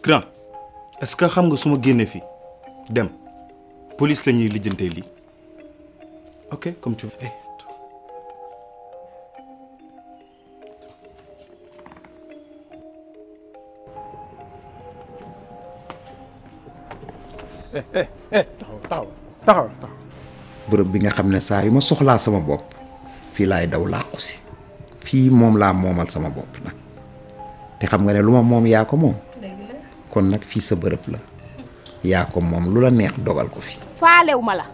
grand est-ce que xam nga suma génné fi dem police la ñuy lijjantee lii ok comme tu veux. taxaw bërëb bi nga xam ne saa yu ma soxlaa sama bopp fii laay daw làqu si fii moom laa moomal sama bopp nag te xam nga ne lu ma moom yaa ko moom kon nag fii sa bërëb la yaa ko moom lu la neex dogal ko fi. faalew ma la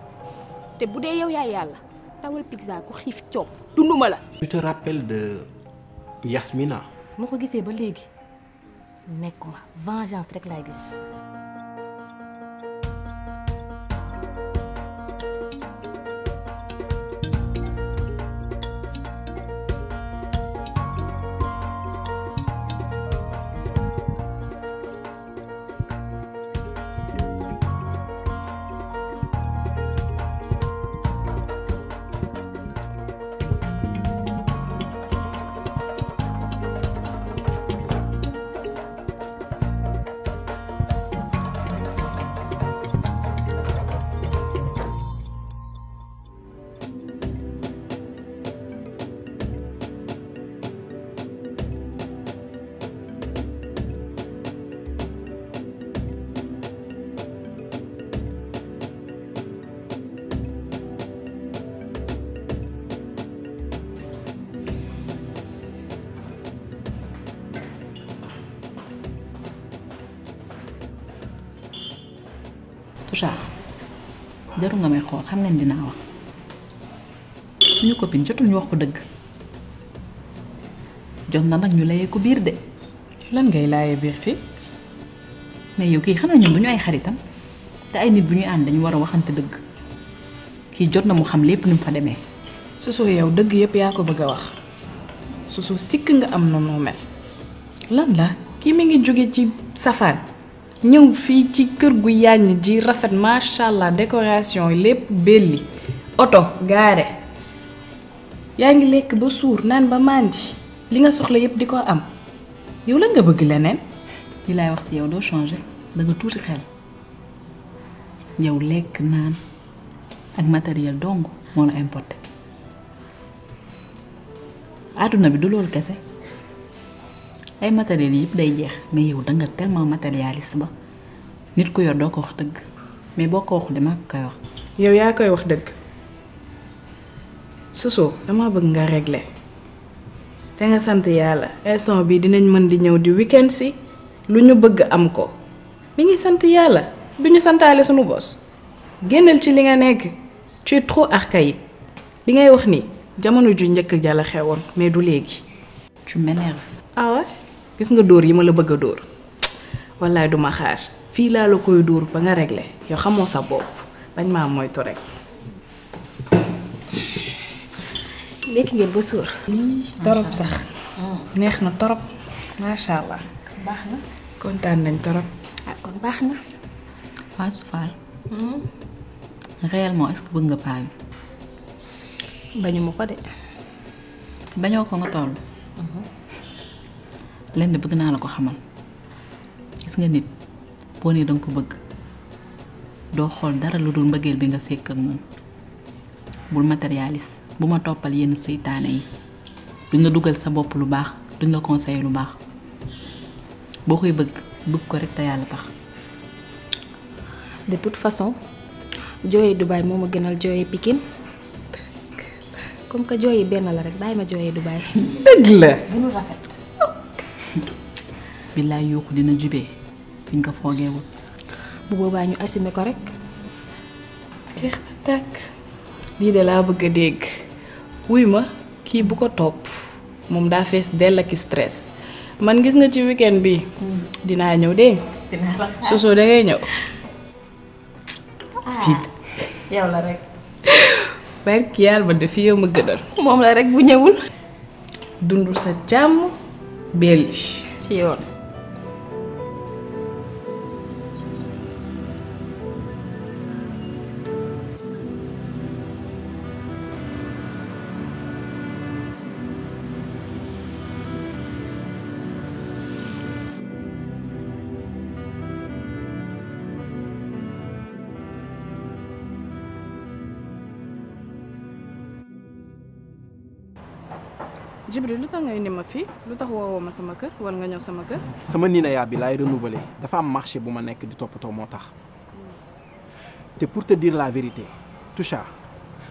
te bu dee yow yaay yàlla tawal pizza ko xiif coob dunduma la. Tu te rappelles de Yasmina? moo ko gisee ba léegi nekkuma vengeance rek laay gis. Toucha jaru nga may xool xam ngeen dinaa wax suñu copine jotul ñu wax ko dëgg jot na nag ñu layee ko biir de. lan ngay laayee biir fii. mais yow kii xanaa ñun duñu ay xaritam te ay nit bu ñuy ànd dañu war a waxante dëgg kii jot na mu xam lépp ni mu fa demee. Susu yow dëgg yëpp yaa ko bëgg a wax Susu sikk nga am na noo mel lan la kii mi ngi jóge ci safaan ñëw fii ci kër gu yàññ ji rafet macha allah décoration yi lépp belli oto gaare yaa ngi lekk ba suur naan ba màndi li nga soxla yëpp di ko am yow lan nga bëgg leneen. li laay wax si yow doo changé da nga tuuti xel yow lekk naan ak matériel dong moo la importé àdduna bi du loolu kese ay matériel yëpp day jeex mais yow da nga tellement matérialiste ba nit ku yor doo ko wax dëgg mais boo ko waxul dama koy wax. yow yaa koy wax dëgg Susu dama bëgg nga régler te nga sant yàlla instant bi dinañ mën di ñëw di weekend si lu ñu bëgg am ko mi ngi sant yàlla du ñu santaale sunu bos génnal ci li nga nekk tu es trop archaïque li ngay wax ni jamono ju njëkk jàll xewoon mais du léegi. tu m'énerves. ah ouais gis nga dóor yi ma la bëgg a dóor wallaay duma xaar fii laa la koy dóor ba nga régler yow xamoo sa bopp bañ maa moytu rek. lekk ngeen ba suur. torop sax neex na torop macha allah. baax na kontaan nañ torop. ah kon baax na. Fatou Fall. réellement est-ce que bëgg nga paa bi. bañu ma ko de. bañoo ko nga toll. lenn bëgg naa la ko xamal gis nga nit boo nee danga ko bëgg doo xool dara lu dul mbëggeel bi nga sekk ak moom bul matérialiste bu ma toppal yenn seytaane yi duñ la dugal sa bopp lu baax duñ la conseiller lu baax boo koy bëgg ko rek te yàlla tax. de toute façon jooyee Dubaï moo ma gënal jooyee Pikine comme que jooyee benn la rek bàyyi ma jooyee Dubaï. dëgg la. gënu rafet. billaay yuuxu dina jubee fiñ ko foogeewul. bu boobaa ñu assumer ko rek. jeex na tàkk lii de laa bëgg a dégg wuy ma kii bu ko topp moom daa fees dell ak stress man gis nga ci weekend bi dinaa ñëw dégg nga. Susu da ngay ñëw. fii yow la rek. barki yàlla ba def yow ma gënal. moom la rek bu ñëwul. dundul sa jàmm belli ci yoon. Djibril lu tax nga indi ma fii lu tax woowoo ma sama kër wala nga ñëw sama kër. sama ninaya bi laay renouveler dafa am marché bu ma nekk di toppatoo moo tax te pour te dire la vérité Toucha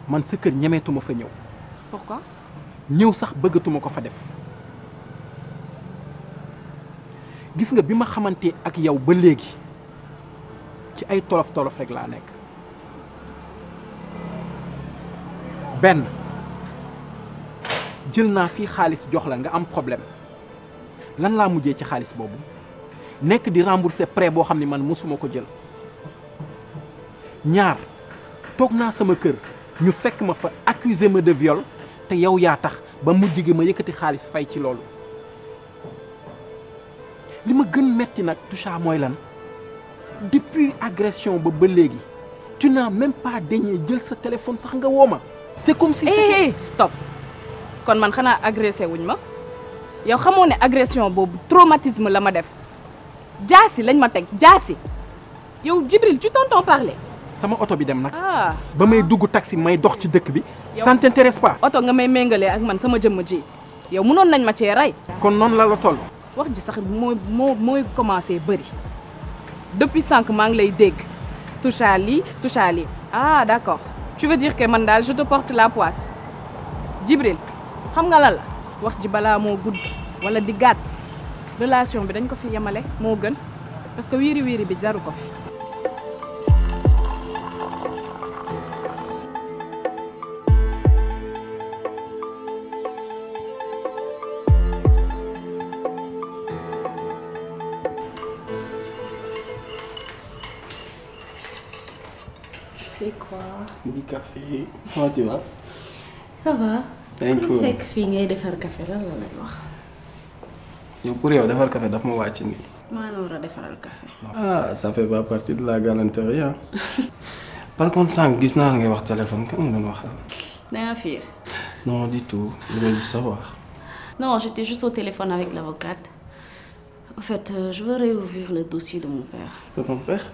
man sa kër ñemeetuma fa ñëw. pourquoi. ñëw sax bëggatuma ko fa def gis nga bi ma xamante ak yow ba léegi ci ay tolof-tolof rek laa nekk benn jël naa fii xaalis jox la nga am problème lan laa mujjee ci xaalis boobu nekk di rembourser prêt boo xam ne man mosuma ko jël ñaar toog naa sama kër ñu fekk ma fa accuser ma de viol te yow yaa tax ba mujj gi ma yëkkati xaalis fay ci loolu li ma gën metti nag Toucha mooy lan depuis agression ba léegi tu n'as même pas daigné jël sa téléphone sax nga woo ma c'est comme si stop kon man xanaa agressé wuñ ma yow xamoo ne agression boobu traumatisme la ma def jaasi lañ ma teg jaasi yow Djibril tu t'entends parler. sama oto bi dem nag. ba may dugg taxi may dox ci dëkk bi. ça ne t'intéresse pas. oto nga may méngalee ak man sama jëmm ji yow mënoon nañ ma cee rey. kon noonu la toll. wax ji sax mooy commencé bëri depuis sànq maa ngi lay dégg Toucha lii d'accord tu veux dire que man daal je te porte la poisse Djibril xam nga lan la wax ji balaa moo gudd wala di gàtt relation bi dañ ko fi yemale moo gën parce que wiiri wiiri bi jaru ko fi. C'est quoi? Du café. Comment tu vas? Ça va. Thank you. fekk fii ngay defar café lan la lay wax. yow pour yow defar café daf ma wàcc nii. maa la war a defaral café. Ah, ça fait pas partie de la galanterie hein. Par contre sànq gis naa la ngay wax téléphone kan nga doon waxal. D'un fier. Non du tout, je veux juste savoir. Non, j'étais juste au téléphone avec l'avocate. En fait, je veux réouvrir le dossier de mon père. De ton père?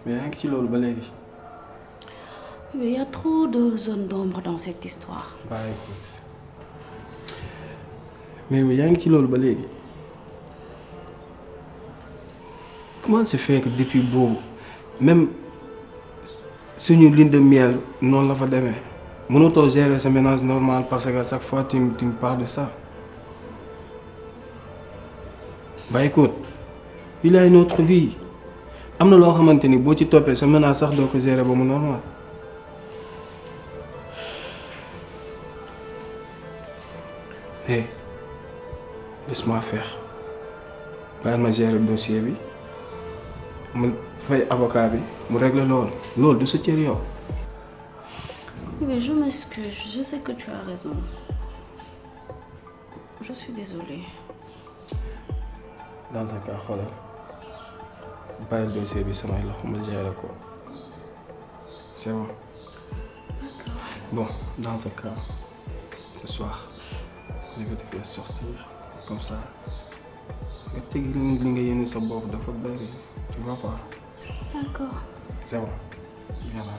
Mais yaa ngi ci loolu ba léegi. Mais il y a trop de zones d'ombre dans cette histoire. Bah écoute. Mais oui, yaa ngi ci loolu ba léegi. Comment se fait que depuis boobu même suñu lune de miel noonu la fa demee mënatoo gérer sa ménage normal parce que chaque fois tu me parles de ça. Bah écoute, il a une autre vie. Am na loo xamante ni boo ci toppee sa ménage sax doo ko gérer ba mu normal. Hey, laisse-moi faire. Bàyyi ma gérer dossier bi mu fay avocat bi mu régler loolu du sa cër yow. Oui, mais je m'excuse. Je sais que tu as raison. Je suis désolée. Dans ce cas xoolal bàyyi dossier bi samay loxo ma gérer ko. C'est bon. D'accord. Bon, dans ce cas, ce soir, je vais te faire sortir comme ça. Nga tegi li nga yéene sa bopp dafa bëri, tu vois pas? D'accord. C'est bon. Viens là.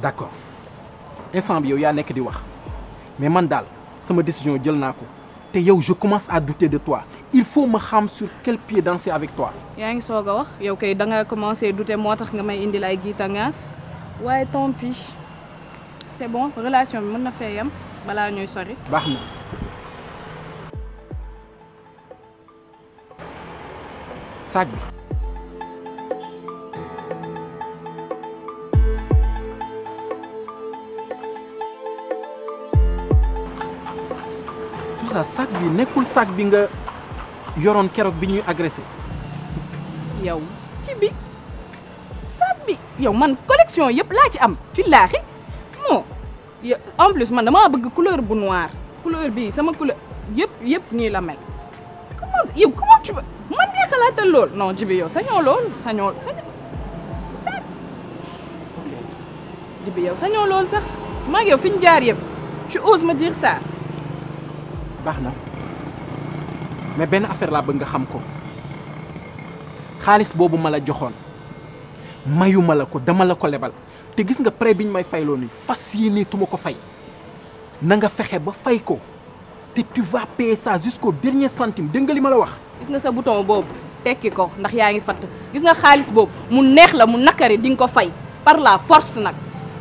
D'accord instant bi yow yaa nekk di wax mais man daal sama décision jël naa ko te yow je commence à douter de toi il faut ma xam sur quel pied danser avec toi. yaa ngi soog a wax yow kay da nga commencé douter moo tax nga may indil ay giitangaas waaye tant pis c'est bon relation bi mën na fee yam balaa ñuy sori. baax na. sac bi. tout ça sac bi nekkul sac bi nga yoroon keroog bi ñuy agressé. yow ci bi sac bi yow man collection yëpp laa ci am fillaahi moo en plus man damaa bëgg couleur bu noir couleur bii sama couleur yëpp nii la mel comment tu man ngay xalaatal lool non Djibi yow sañoo lool sañoo Djibi yow sañoo lool sax maa ngi yow fi ñu jaar yëpp tu oses me dire ça. baax na mais benn affaire laa bëgg nga xam ko xaalis boobu ma la joxoon mayuma la ko dama la ko lebal te gis nga prêt bi ñu may fayloo nii fas yéeneetuma ko fay na nga fexe ba fay ko te tu vas payer ça jusqu'au dernier centime dégg nga li ma la wax. gis nga sa bouton boobu tekki ko ndax yaa ngi fatt gis nga xaalis boobu mu neex la mu nakari di nga ko fay par la force nag.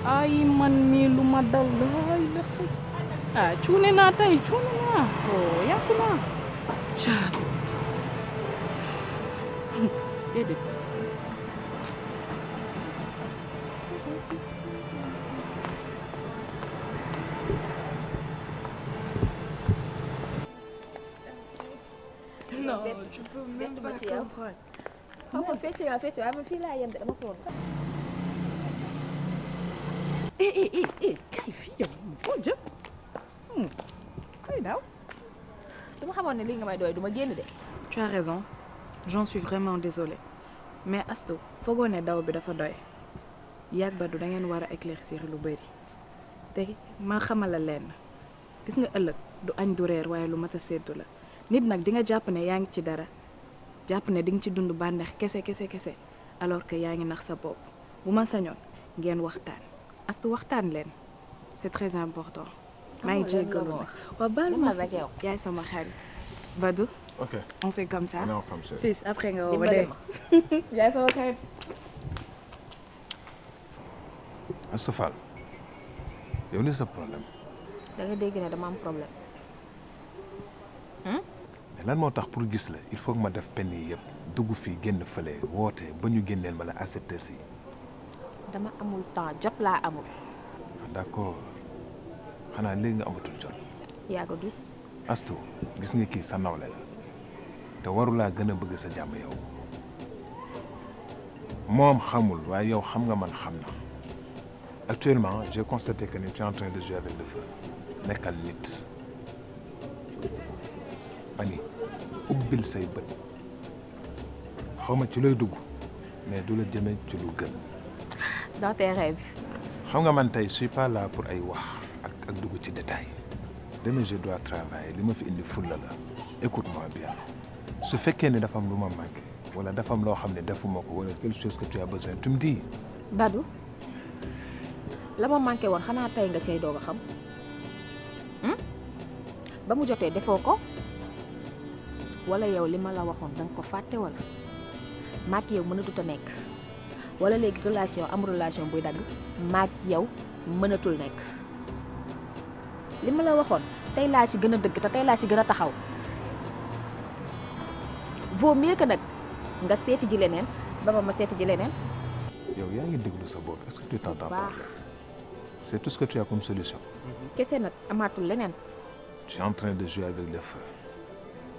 ay man mii lu ma dal laay la xëy ah cuune naa tey cuune naa oh yàqu naa caa déedéet. non tu peux même pas comprendre. xam nga fecc waaye man fii laa yem de dama sonn. kay fii yow foo jëm kay daaw. su ma xamoon ne lii nga may doy du ma génn de. tu as raison j'en suis vraiment désolée mais Astou foogoo ne daw bi dafa doy yàgg ba du da ngeen war a éclaircir lu bëri te ma xamal la leen gis nga ëllëg du añ du reer waaye lu mat a séddu la nit nag di nga jàpp ne yaa ngi ci dara jàpp ne di nga ci dund bànneex kese alors que yaa ngi nax sa bopp bu ma sañoon ngeen waxtaan Astou waxtaan leen c'est très important. maa ngi jéggalu nag waaw baal ma rek yow yaay sama xarit Badou. ok on fait comme ça. on est ensemble chérie. Fils après nga woo ba dee. yaay sama xarit. Astou Fall yow li sa problème. da nga dégg ne dama am problème. mais lan moo tax pour gis la il faut que ma def penn yi yëpp dugg fii génn fële woote ba ñu génneel ma la à cette heure-ci. dama amul temps jot laa amul. d'accord xanaa léegi nga amatul jot. yaa ko gis. Astou gis nga kii sa nawle la te warulaa gën a bëgg sa jàmm yow moom xamul waaye yow xam nga man xam na actuellement j'ai constaté que tu es en train de jouer avec le feu nekkal nit ani ubbil say bët xaw ma ci looy dugg mais du la jëme ci lu gën. dans tes rêves. xam nga man tey je suis pas là pour ay wax ak dugg ci détail demain je dois travailler li ma fi indi fulla la écoute-moi bien su fekkee ne dafa am lu ma manqué wala dafa am loo xam ne defuma ko wala quelque chose que tu as besoin tu me dis. Badou la ma manqué woon xanaa tey nga cay doog a xam ba mu jotee defoo ko wala yow li ma la waxoon danga ko fàtte wala maak yow mënatut a nekk wala léegi relation am relation buy dagg maak yow mënatul nekk li ma la waxoon tey laa ci gën a dëgg te tey laa ci gën a taxaw vaut mieux que nag nga seeti ji leneen ba ma seeti ji leneen. yow yaa ngi déglu sa bopp est-ce que tu t'entends parler c'est tout ce que tu as comme solution. kese nag amaatul leneen. je suis en train de jouer avec le feu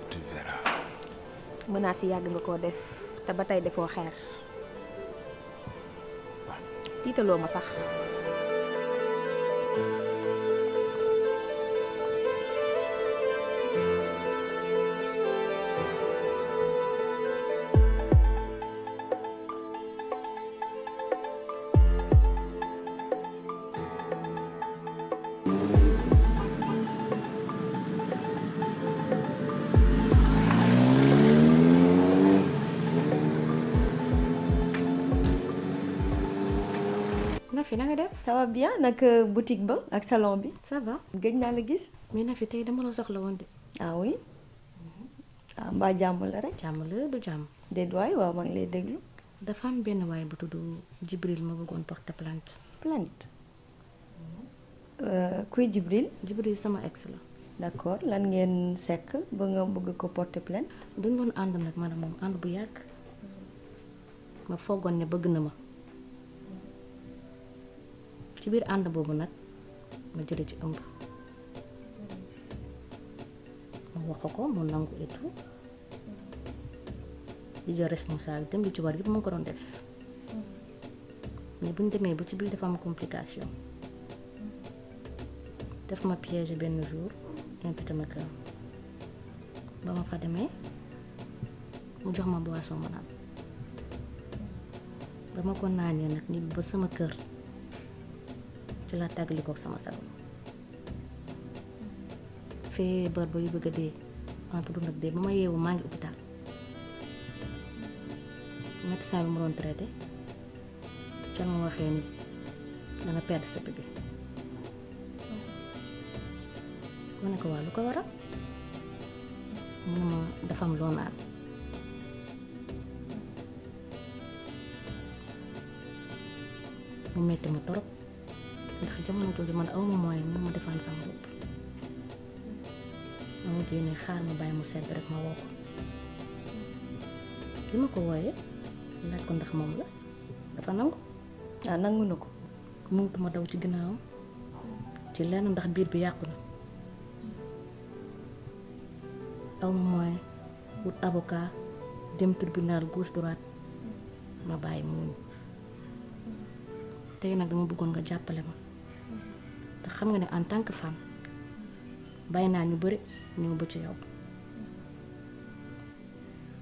tu verras. menaces yi yàgg nga koo def te ba tey defoo xeer tiitaloo ma sax. Nafi na nga def. ça va bien nag boutique ba ak salon bi. ça va. gëj naa la gis. mais Nafi tey dama la soxla woon de. ah oui ah mbaa jàmm la rek. jàmm la du jàmm. déet waay waaw maa ngi lay déglu. dafa am benn waay bu tudd Jibril ma bëggoon porter plainte. plainte kuy Jibril. Jibril sama ex la. d'accord lan ngeen sekk ba nga bëgg ko porter plainte. duñ doon ànd nag man moom ànd bu yàgg ma foogoon ne bëgg na ma. ci biir ànd boobu nag ma jële ci ëmb ma wax ko mu nangu et tout di jël responsabilité li ci war yëpp moo ko doon def mais bu ñu demee ba ci biir dafa am complication def ma piège benn jour invité ma kër ba ma fa demee mu jox ma boisson ma naan ba ma ko naanee nag nit ba sama kër ci laa tàggali kook sama sago feebar ba yu bëgg a dee entre dund ak dee ba ma yeewu maa ngi hôpital médecin bi ma doon traité ca ma waxee ni dana perdre sa bébé ma ne ko waa lu ko waral mu ne ma dafa am loo naan mu metti ma torop ndax jamono jooju man awma moyen mu ma defaan sama bopp ma mujjee ne xaar ma bàyyi mu sedd rek ma woo ko li ma ko wooyee laaj ko ndax moom la dafa nangu nangu na ko mënutuma daw ci ginnaawam ci lenn ndax biir bi yàqu na awma moyen wut avocat dem tribunal gauche droite ma bàyyi mu tey nag dama bëggoon nga jàppale ma te xam nga ne en tant que femme bàyyi naa ñu bëri ñëw ba ci yow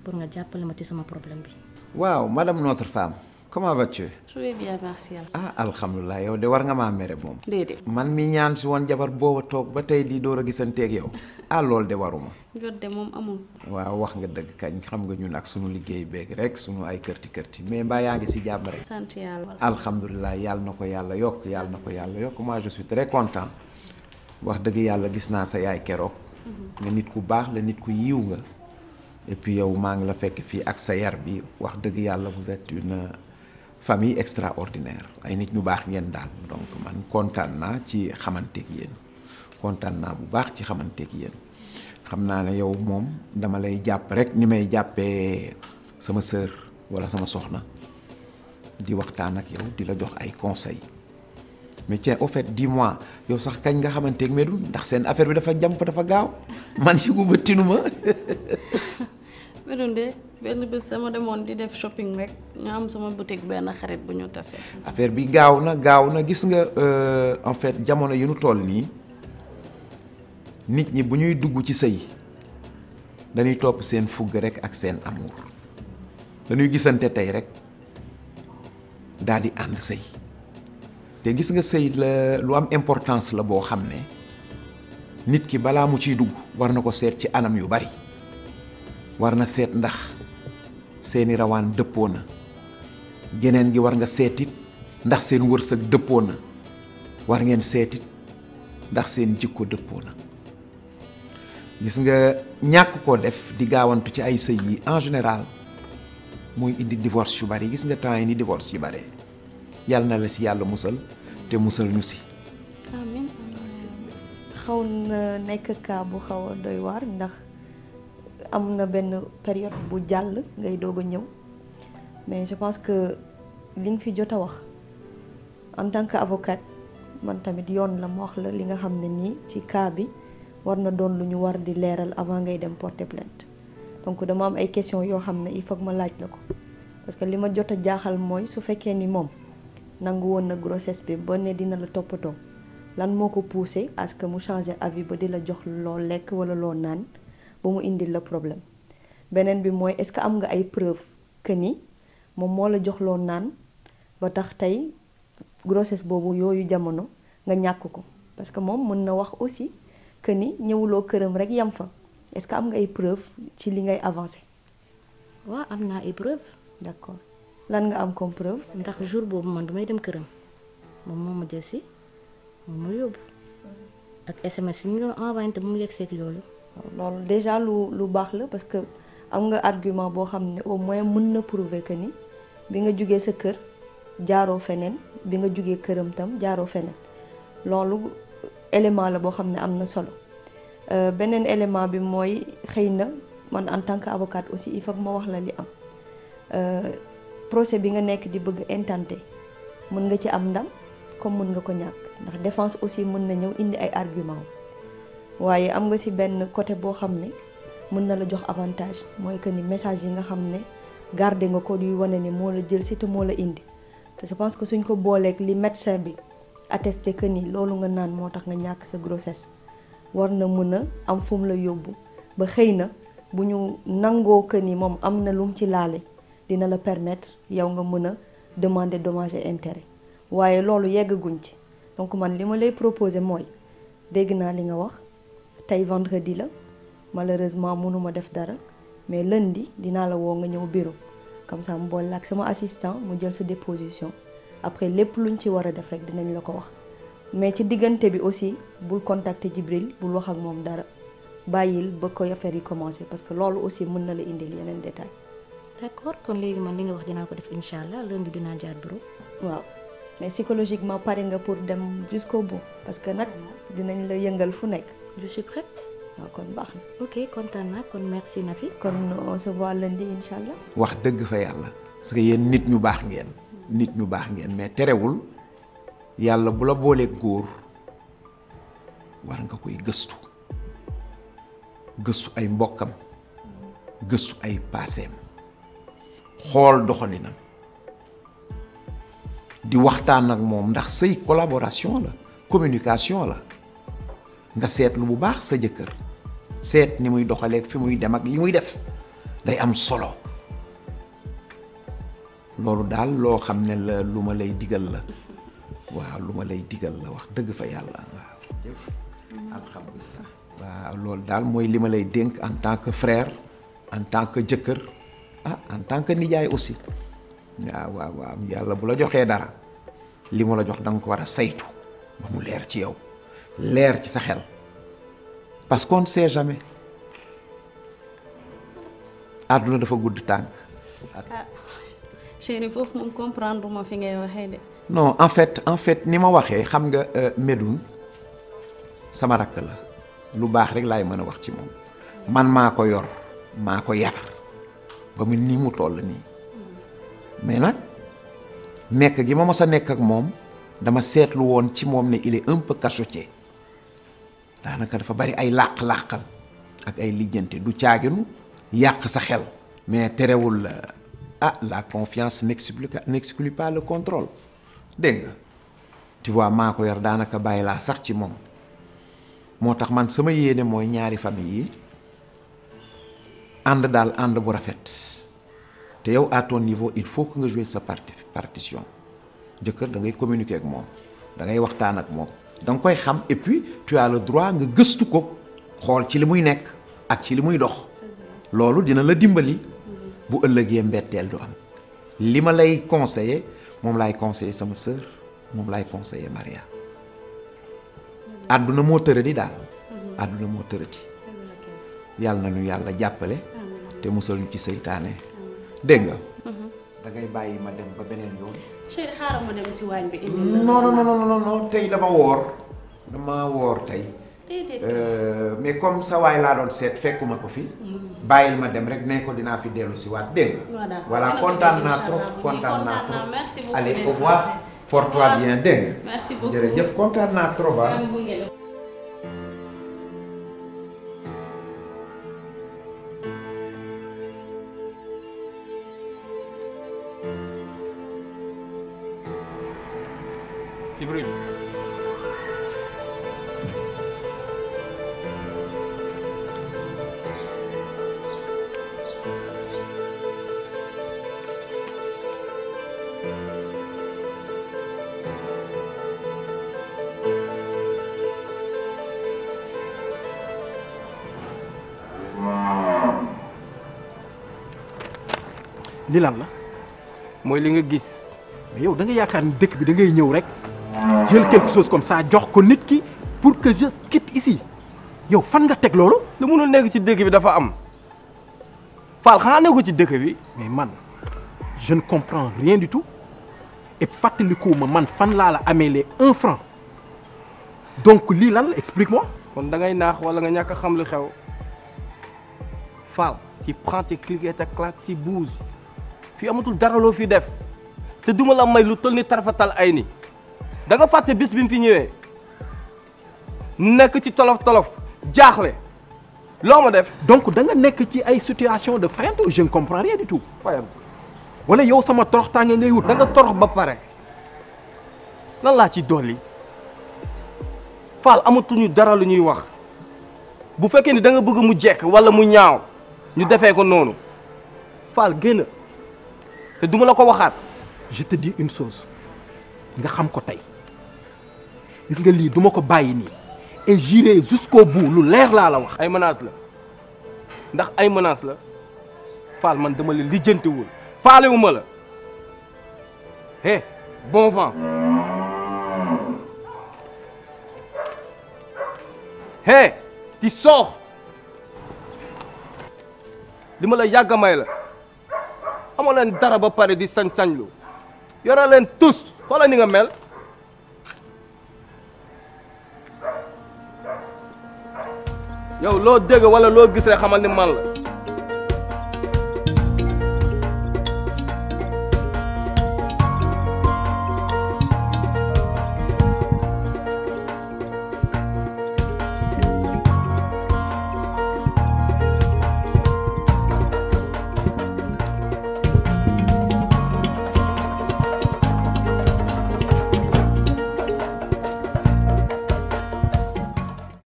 pour nga jàppale ma ci sama problème bi. waaw madame notre femme comment vas-tu? Je vais bien, merci. ah alhamdulilah yow de war nga maa mere moom. déedéet. man mi ñaan si woon jabar booba toog ba tey lii door a gisanteeg yow ah loolu de waruma. jot de moom amul. waaw wax nga dëgg kañ xam nga ñun ak sunu liggéey beeg rek sunu ay kërti mais mbaa yaa ngi si jàmm rek. sant yàlla. alhamdulilah yàlla na ko yàlla yokk yàlla na ko yàlla yokk moi je suis très content wax dëgg yàlla gis naa sa yaay keroog. nga nit ku baax la nit ku yiw nga. et puis yow maa ngi la fekk fii ak sa yar bi wax dëgg yàlla vous êtes une famille extraordinaire ay nit ñu baax ngeen daal donc man kontaan naa ci xamanteeg yéen kontaan naa bu baax ci xamanteeg yéen xam naa ne yow moom dama lay jàpp rek ni may jàppee sama sœur wala sama soxna di waxtaan ak yow di la jox ay conseils mais tiens au fait dis-moi yow sax kañ nga xamanteeg Médoune ndax seen affaire bi dafa jàmp dafa gaaw man yëgu ba tinu ma. Médoune de benn bés dama demoon di def shopping rek ñu am sama boutique benn xarit bu ñu tase. affaire bi gaaw na gis nga en fait jamono yu nu toll nii nit ñi bu ñuy dugg ci sëy dañuy topp seen fugg rek ak seen amour dañuy gisante tey rek daal di ànd sëy te gis nga sëy la lu am importance la boo xam ne nit ki balaa mu ciy dugg war na ko seet ci anam yu bari war na seet ndax seeni rawaan dëppoo na geneen gi war nga seetit ndax seen wërsëg dëppoo na war ngeen seetit ndax seen jikko dëppoo na gis nga ñàkk koo def di gaawantu ci ay sëy yi en général mooy indi divorce yu bari gis nga temps yi ni divorce yu bare yàlla na la si yàlla musal te musal ñu si. amiin. xaw na nekk cas bu xaw a doy waar ndax am na benn période bu jàll ngay doog a ñëw mais je pense que li nga fi jot a wax en tant que avocate man tamit yoon la mu wax la li nga xam ne nii ci cas bi war na doon lu ñu war di leeral avant ngay dem porter plainte donc dama am ay questions yoo xam ne il faut que ma laaj la ko parce que li ma jot a jaaxal mooy su fekkee ni moom nangu woon na grossesse bi ba ne dina la toppatoo lan moo ko poussé à ce que mu changer avis ba di la jox loo lekk wala loo naan ba mu indil la problème beneen bi mooy est-ce que am nga ay preuve que ni moom moo la jox loo naan ba tax tey grossesse boobu yooyu jamono nga ñàkk ko parce que moom mën na wax aussi que ni ñëwuloo këram rek yam fa est-ce que am nga ay preuve ci li ngay avancer. waaw am naa ay preuve. d'accord lan nga am comme preuve. ndax jour boobu man damay dem këram moom moo ma jël si moom ma yóbbu ak SMS yi ñu doon envoyé te bu mu yegg seeg loolu. loolu déjà lu baax la parce que am nga argument boo xam ne au moins mën na prouver que ni bi nga jugee sa kër jaaroo feneen bi nga jugee këram tam jaaroo feneen loolu élément la boo xam ne am na solo beneen élément bi mooy xëy na man en tant que avocate aussi il faut que ma wax la li am procès bi nga nekk di bëgg intenté mën nga ci am ndam comme mën nga ko ñàkk ndax défense aussi mën na ñëw indi ay argument waaye am nga ci benn côté boo xam ne mën na la jox avantage mooy que ni message yi nga xam ne garder nga ko yuy wane ni moo la jël ci te moo la indi te je pense que suñ ko booleeg li médecin bi attesté que ni loolu nga naan moo tax nga ñàkk sa grossesse war na mën a am fu mu la yóbbu ba xëy na bu ñu nangoo que ni moom am na lu mu ci laale dina la permettre yow nga mën a demander dommage et intérêt waaye loolu yeggaguñ ci donc man li ma lay proposer mooy dégg naa li nga wax tey vendredi la malheureusement mënuma def dara mais lundi dinaa la woo nga ñëw bureau comme ça mu boole ak sama assistant mu jël sa déposition après lépp luñ ci war a def rek dinañ la ko wax mais ci diggante bi aussi bul contacter Djibril bul wax ak moom dara bàyyil ba koy affaire yi commencé parce que loolu aussi mën na la indil yeneen détail. d'accord kon léegi man li nga wax dinaa ko def incha allah lundi dinaa jaar bureau. waaw mais psychologiquement pare nga pour dem jusqu'au bout parce que nag dinañ la yëngal fu nekk. je suis prête. waaw kon baax na. ok kontaan naa kon merci Nafi. kon on se voit lundi incha allah. wax dëgg fa yàlla parce que yéen nit ñu baax ngeen. nit ñu baax ngeen mais terewul yàlla bu la boolee góor war nga koy gëstu ay mbokkam gëstu ay paaseem xool doxalinam di waxtaan ak moom ndax say collaboration la communication la nga seetlu bu baax sa jëkkër seet ni muy doxaleeg fi muy dem ak li muy def day am solo loolu daal loo xam ne la lu ma lay digal la waaw lu ma lay digal la wax dëgg fa yàlla waaw jëf alhamdulilah waaw loolu daal mooy li ma lay dénk en tant que frère en tant que jëkkër en tant que nijaay aussi waaw yàlla bu la joxee dara li mu la jox da nga ko war a saytu ba mu leer ci yow leer ci sa xel parce qu'on ne sait jamais àdduna dafa gudd tànk. chéri foofu moom comprendre ma fi ngay waxee de. non en fait ni ma waxee xam nga Médoune sama rakk la lu baax rek laay mën a wax ci moom man maa ko yor maa ko yar ba mu nii mu toll nii mais nag nekk gi ma mos a nekk ak moom dama seetlu woon ci moom ne il est un peu cachotier daanaka dafa bari ay làq-làqal ak ay lijjante du caaginu yàq sa xel mais terewul la confiance n'exclut pas le contrôle dégg nga tu vois maa ko yor daanaka bàyyi laa sax ci moom moo tax man sama yéene mooy ñaari famille yi ànd daal ànd bu rafet te yow à ton niveau il faut que nga jouer sa partition jëkkër da ngay communiquer ak moom da ngay waxtaan ak moom da nga koy xam et puis tu as le droit nga gëstu ko xool ci li muy nekk ak ci li muy dox loolu dina la dimbali bu ëllëgee mbetteel du am li ma lay conseiller moom laay conseiller sama sœur moom laay conseiller Maria àdduna moo tëradi daal àdduna moo tëradi yàlla nañu yàlla jàppale te musal ñu ci seytaane dégg nga da ngay bàyyi ma dem ba beneen yoon. chéri xaaral ma dem ci waañ bi indi non tey dama woor tey mais comme sa waay laa doon seet fekkuma ko fi bàyyil ma dem rek ne ko dinaa fi dellu si waat dégg nga voilà kontaan naa trop allez au revoir porte-toi bien dégg nga merci beaucoup jërëjëf kontaan naa trop Djibril li lan la mooy li nga gis mais yow da nga yaakaar ni dëkk bi da ngay ñëw rek jël quelque chose comme ça jox ko nit ki pour que je quitte ici yow fan nga teg loolu. lu mënul nekk ci dëkk bi dafa am Fall xanaa nekku ci dëkk bi mais man je ne comprends rien du tout et fàttaliku ma man fan laa la amee les 1 franc donc lii lan la explique-moi. kon da ngay naax wala nga ñàkk a xam lu xew Fall ci prends tes clics et tes claques ci bouge fii amatul dara loo fi def te duma la may lu toll ni tarfatal ay ni da nga fàtte bis bi mu fi ñëwee nekk ci tolof jaaxle loo ma def. donc da nga nekk ci ay situation de fayanto je ne comprends rien du tout fayam wala yow sama torox tànge ngay wut. da nga torox ba pare lan laa ci dolli Fall amatuñu dara lu ñuy wax bu fekkee ni da nga bëgg mu jekk wala mu ñaaw ñu defee ko noonu Fall génn te duma la ko waxaat. je te dis une chose nga xam ko tey gis nga lii duma ko bàyyi nii et j'irai jusqu'au bout lu leer laa la wax. ay menaces la ndax ay menaces la Fall man dama la lijjantiwul faalewuma la bon vent. Hé, tu sors. li ma la yàgg may la amoo leen dara ba pare di sañ-sañlu yore leen tous xoola ni nga mel. yow loo dégg wala loo gis rek xamal ni man la.